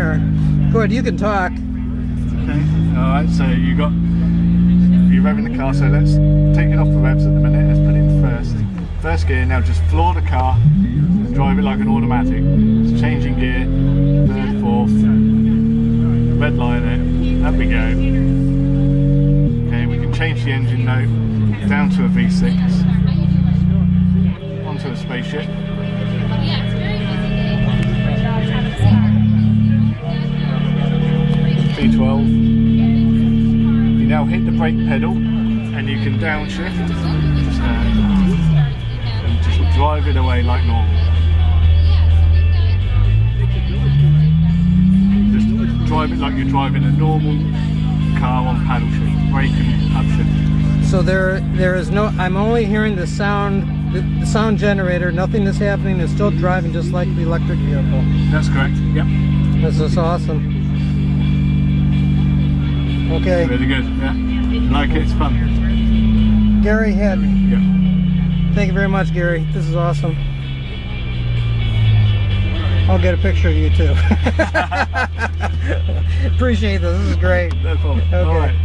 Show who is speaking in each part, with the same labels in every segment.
Speaker 1: there. Go ahead, you can talk.
Speaker 2: Okay, alright, so you're revving the car, so let's take it off the revs at the minute, let's put it in first gear. Now just floor the car and drive it like an automatic. It's changing gear, third, fourth, red line it, up we go. Okay, we can change the engine note down to a V6, onto a spaceship. V12. You now hit the brake pedal and you can downshift and just drive it away like normal. Just drive it like you're driving a normal car on paddle shift, brake and upshift.
Speaker 1: So there is no, I'm only hearing the sound generator, nothing is happening, it's still driving just like the electric vehicle.
Speaker 2: That's correct, yep.
Speaker 1: This is awesome. Okay.
Speaker 2: Really good, yeah. Like it, it's fun.
Speaker 1: Gary Head.
Speaker 2: Yeah.
Speaker 1: Thank you very much, Gary. This is awesome. I'll get a picture of you too. Appreciate this. This is great.
Speaker 2: No problem.
Speaker 1: Okay.
Speaker 2: All right.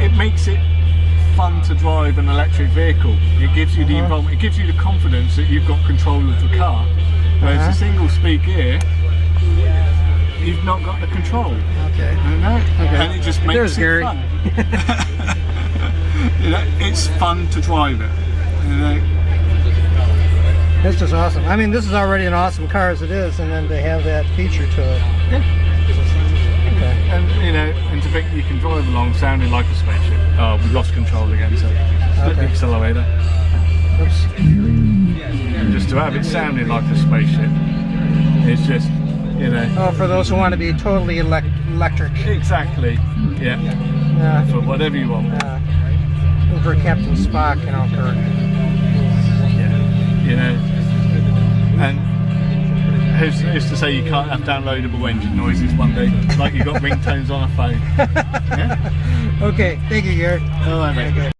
Speaker 2: It makes it fun to drive an electric vehicle. It gives you the involvement. It gives you the confidence that you've got control of the car. Whereas a single speed gear, you've not got the control.
Speaker 1: Okay.
Speaker 2: Okay. And it just makes it fun. It's fun to drive it.
Speaker 1: It's just awesome. I mean, this is already an awesome car as it is, and then to have that feature to it.
Speaker 2: Yeah. Okay. And and to think you can drive along sounding like a spaceship. Oh, we lost control again, so split the accelerator.
Speaker 1: Oops.
Speaker 2: Just to have it sounding like a spaceship, it's just,
Speaker 1: Oh, for those who want to be totally electric.
Speaker 2: Exactly. Yeah. For whatever you want.
Speaker 1: For Captain Spock, Kirk.
Speaker 2: Yeah. And who's to say you can't have downloadable engine noises one day, like you got ringtones on a phone? Yeah?
Speaker 1: Okay, thank you, Gary.
Speaker 2: All right, mate.